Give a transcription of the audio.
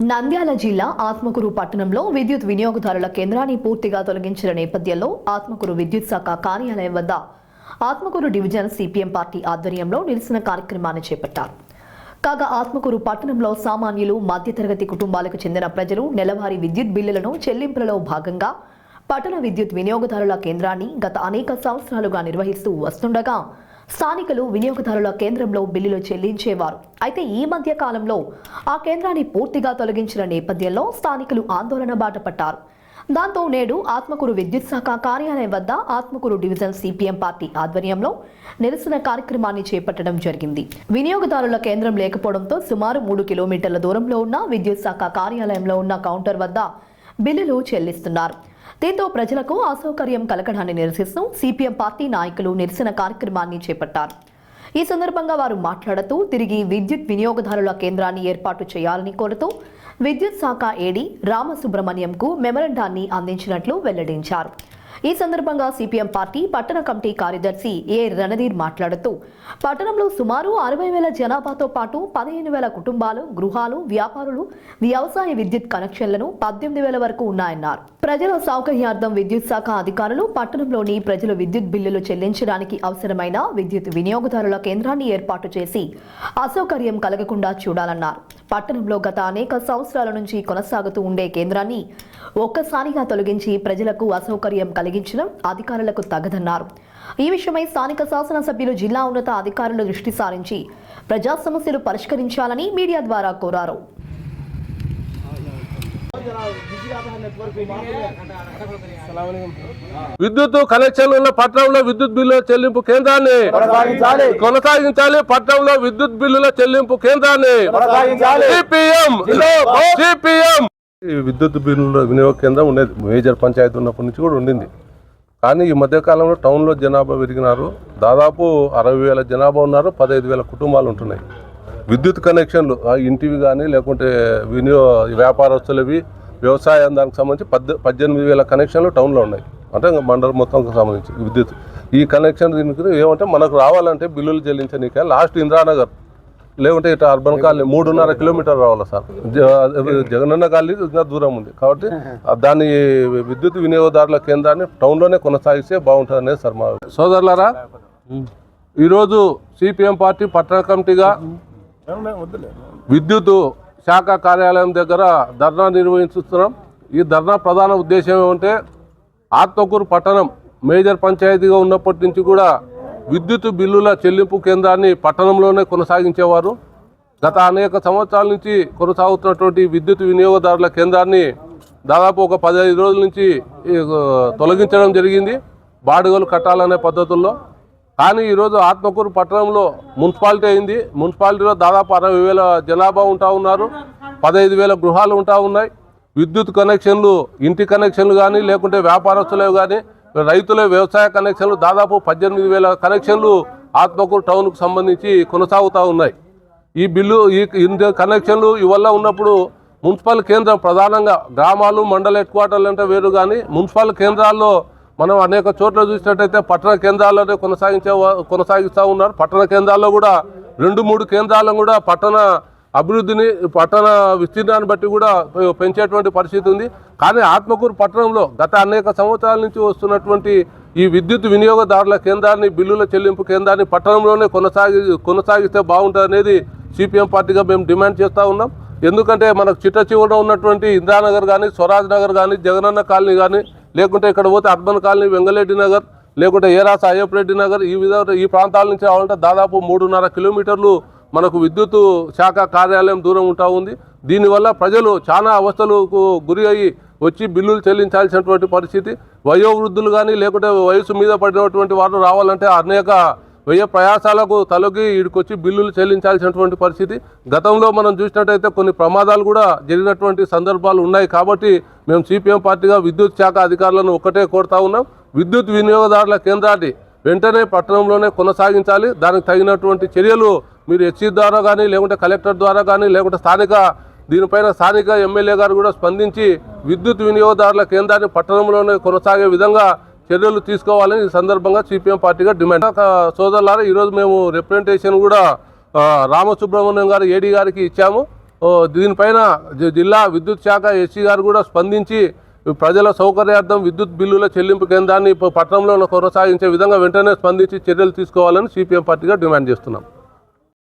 నంద్యాల జిల్లా ఆత్మకూరు పట్టణంలో విద్యుత్ వినియోగదారుల కేంద్రాన్ని పూర్తిగా తొలగించిన నేపథ్యంలో ఆత్మకూరు విద్యుత్ శాఖ కార్యాలయం వద్ద ఆత్మకూరు డివిజన్ సిపిఎం పార్టీ ఆధ్వర్యంలో నిరసన కార్యక్రమాన్ని చేపట్టారు. కాగా ఆత్మకూరు పట్టణంలో సామాన్యులు, మధ్యతరగతి కుటుంబాలకు చెందిన ప్రజలు నెలవారీ విద్యుత్ బిల్లులను చెల్లింపులలో భాగంగా పట్టణ విద్యుత్ వినియోగదారుల కేంద్రాన్ని గత అనేక సంవత్సరాలుగా నిర్వహిస్తూ వస్తుండగా స్థానికులు వినియోగదారుల కేంద్రంలో బిల్లులు చెల్లించేవారు. అయితే ఈ మధ్య కాలంలో ఆ కేంద్రాన్ని పూర్తిగా తొలగించిన నేపథ్యంలో స్థానికులు ఆందోళన బాట పట్టారు. దాంతో నేడు ఆత్మకూరు విద్యుత్ శాఖ కార్యాలయం వద్ద ఆత్మకూరు డివిజన్ సిపిఎం పార్టీ ఆధ్వర్యంలో నిరసన కార్యక్రమాన్ని చేపట్టడం జరిగింది. వినియోగదారుల కేంద్రం లేకపోవడంతో సుమారు 3 కిలోమీటర్ల దూరంలో ఉన్న విద్యుత్ శాఖ కార్యాలయంలో ఉన్న కౌంటర్ వద్ద బిల్లులు చెల్లిస్తున్నారు. దీంతో ప్రజలకు అసౌకర్యం కలగడాన్ని నిరసిస్తూ సిపిఎం పార్టీ నాయకులు నిరసన కార్యక్రమాన్ని చేపట్టారు. ఈ సందర్భంగా వారు మాట్లాడుతూ తిరిగి విద్యుత్ వినియోగదారుల కేంద్రాన్ని ఏర్పాటు చేయాలని కోరుతూ విద్యుత్ శాఖ ఏడీ రామసుబ్రహ్మణ్యంకు మెమరండాన్ని అందించినట్లు వెల్లడించారు. ఈ సందర్భంగా సిపిఎం పార్టీ పట్టణ కమిటీ కార్యదర్శి ఏ రణధీర్ మాట్లాడుతూ పట్టణంలో సుమారు 60,000 జనాభాతో పాటు 15,000 కుటుంబాలు, గృహాలు, వ్యాపారులు వ్యవసాయ విద్యుత్ కనెక్షన్లను 18,000 వరకు ఉన్నాయన్నారు. ప్రజల సౌకర్యార్థం విద్యుత్ శాఖ అధికారులు పట్టణంలోని ప్రజలు విద్యుత్ బిల్లులు చెల్లించడానికి అవసరమైన విద్యుత్ వినియోగదారుల కేంద్రాన్ని ఏర్పాటు చేసి అసౌకర్యం కలగకుండా చూడాలన్నారు. పట్టణంలో గత అనేక సంవత్సరాల నుంచి కొనసాగుతూ ఉండే కేంద్రాన్ని ఒక్కసారిగా తొలగించి ప్రజలకు అసౌకర్యం కలిగించడం అధికారులకు తగదన్నారు. ఈ విషయమై స్థానిక శాసనసభ్యులు జిల్లా ఉన్నత అధికారులు దృష్టి సారించి ప్రజా సమస్యలు పరిష్కరించాలని మీడియా ద్వారా కోరారు. విద్యుత్ కనెక్షన్ ఉన్న పట్టణంలో విద్యుత్ బిల్లుల చెల్లింపు కేంద్రాన్ని కొనసాగించాలి. పట్టణంలో విద్యుత్ బిల్లుల చెల్లింపు కేంద్రాన్ని విద్యుత్ బిల్లుల వినియోగ కేంద్రం ఉండేది. మేజర్ పంచాయతీ ఉన్నప్పటి నుంచి కూడా ఉండింది. కానీ ఈ మధ్యకాలంలో టౌన్లో జనాభా పెరిగినారు. దాదాపు 60,000 జనాభా ఉన్నారు. 15,000 కుటుంబాలు ఉంటున్నాయి. విద్యుత్ కనెక్షన్లు ఇంటివి కానీ లేకుంటే వ్యాపారస్తులవి, వ్యవసాయం దానికి సంబంధించి 18,000 కనెక్షన్లు టౌన్లో ఉన్నాయి. అంటే మండలం మొత్తంకి సంబంధించి విద్యుత్ ఈ కనెక్షన్ దీనికి ఏమంటే మనకు రావాలంటే బిల్లులు చెల్లించనీకే లాస్ట్ ఇంద్రానగర్ లేకుంటే ఇట్లా అర్బన్ కాలనీ 3.5 కిలోమీటర్ రావాలి సార్. జగనన్న కాలనీ ఇంకా దూరం ఉంది. కాబట్టి దాన్ని విద్యుత్ వినియోగదారుల కేంద్రాన్ని టౌన్లోనే కొనసాగిస్తే బాగుంటుంది అనేది సార్ మా సోదరులారా. ఈరోజు సిపిఎం పార్టీ పట్టణ కమిటీగా విద్యుత్ శాఖ కార్యాలయం దగ్గర ధర్నా నిర్వహిస్తున్నాం. ఈ ధర్నా ప్రధాన ఉద్దేశం ఏమంటే ఆత్మకూరు పట్టణం మేజర్ పంచాయతీగా ఉన్నప్పటి నుంచి కూడా విద్యుత్ బిల్లుల చెల్లింపు కేంద్రాన్ని పట్టణంలోనే కొనసాగించేవారు. గత అనేక సంవత్సరాల నుంచి కొనసాగుతున్నటువంటి విద్యుత్ వినియోగదారుల కేంద్రాన్ని దాదాపు ఒక 15 రోజుల నుంచి తొలగించడం జరిగింది బాడుగలు కట్టాలనే పద్ధతుల్లో. కానీ ఈరోజు ఆత్మకూరు పట్టణంలో మున్సిపాలిటీ అయింది. మున్సిపాలిటీలో దాదాపు 60,000 జనాభా ఉంటా ఉన్నారు. 15,000 గృహాలు ఉంటా ఉన్నాయి. విద్యుత్ కనెక్షన్లు, ఇంటి కనెక్షన్లు కానీ లేకుంటే వ్యాపారస్తులే కానీ రైతుల వ్యవసాయ కనెక్షన్లు దాదాపు 18,000 కనెక్షన్లు ఆత్మకూరు టౌన్కు సంబంధించి కొనసాగుతూ ఉన్నాయి. ఈ కనెక్షన్లు ఇవల్ల ఉన్నప్పుడు మున్సిపల్ కేంద్రం ప్రధానంగా గ్రామాలు, మండల హెడ్ క్వార్టర్లు అంటే వేరు, కానీ మున్సిపల్ కేంద్రాల్లో మనం అనేక చోట్ల చూసినట్టయితే పట్టణ కేంద్రాల్లోనే కొనసాగిస్తూ ఉన్నారు. పట్టణ కేంద్రాల్లో కూడా 2-3 కేంద్రాలను కూడా పట్టణ అభివృద్ధిని, పట్టణ విస్తీర్ణాన్ని బట్టి కూడా పెంచేటువంటి పరిస్థితి ఉంది. కానీ ఆత్మకూరు పట్టణంలో గత అనేక సంవత్సరాల నుంచి వస్తున్నటువంటి ఈ విద్యుత్ వినియోగదారుల కేంద్రాన్ని, బిల్లుల చెల్లింపు కేంద్రాన్ని పట్టణంలోనే కొనసాగిస్తే బాగుంటుంది అనేది సిపిఎం పార్టీగా మేము డిమాండ్ చేస్తూ ఉన్నాం. ఎందుకంటే మనకు చిట్ట చివర ఉన్నటువంటి ఇందిరానగర్ కానీ, స్వరాజ్ నగర్ కానీ, జగనన్న కాలనీ కానీ, లేకుంటే ఇక్కడ పోతే అర్బన్ కాలనీ, వెంగళరెడ్డి నగర్, లేకుంటే ఏరాస అయ్యప్ప రెడ్డి నగర్, ఈ ప్రాంతాల నుంచి రావాలంటే దాదాపు 3.5 కిలోమీటర్లు మనకు విద్యుత్ శాఖ కార్యాలయం దూరం ఉంటా ఉంది. దీనివల్ల ప్రజలు చాలా అవస్థలకు గురి అయ్యి వచ్చి బిల్లులు చెల్లించాల్సినటువంటి పరిస్థితి. వయోవృద్ధులు కానీ లేకుంటే వయసు మీద పడినటువంటి వారు రావాలంటే అనేక వ్యయ ప్రయాసాలకు తలొగ్గి వీడికొచ్చి బిల్లులు చెల్లించాల్సినటువంటి పరిస్థితి. గతంలో మనం చూసినట్టయితే కొన్ని ప్రమాదాలు కూడా జరిగినటువంటి సందర్భాలు ఉన్నాయి. కాబట్టి మేము సిపిఎం పార్టీగా విద్యుత్ శాఖ అధికారులను ఒక్కటే కోరుతా ఉన్నాం, విద్యుత్ వినియోగదారుల కేంద్రాన్ని వెంటనే పట్టణంలోనే కొనసాగించాలి. దానికి తగినటువంటి చర్యలు మీరు హెచ్సి ద్వారా కానీ లేకుంటే కలెక్టర్ ద్వారా కానీ లేకుంటే దీనిపైన స్థానిక ఎమ్మెల్యే గారు కూడా స్పందించి విద్యుత్ వినియోగదారుల కేంద్రాన్ని పట్టణంలోనే కొనసాగే విధంగా చర్యలు తీసుకోవాలని ఈ సందర్భంగా సిపిఎం పార్టీగా డిమాండ్. సోదరులారా, ఈరోజు మేము రిప్రజెంటేషన్ కూడా రామసుబ్రహ్మణ్యం గారు ఏడీ గారికి ఇచ్చాము. దీనిపైన జిల్లా విద్యుత్ శాఖ ఎస్సీ గారు కూడా స్పందించి ప్రజల సౌకర్యార్థం విద్యుత్ బిల్లుల చెల్లింపు కేంద్రాన్ని పట్టణంలో కొనసాగించే విధంగా వెంటనే స్పందించి చర్యలు తీసుకోవాలని సిపిఎం పార్టీగా డిమాండ్ చేస్తున్నాం.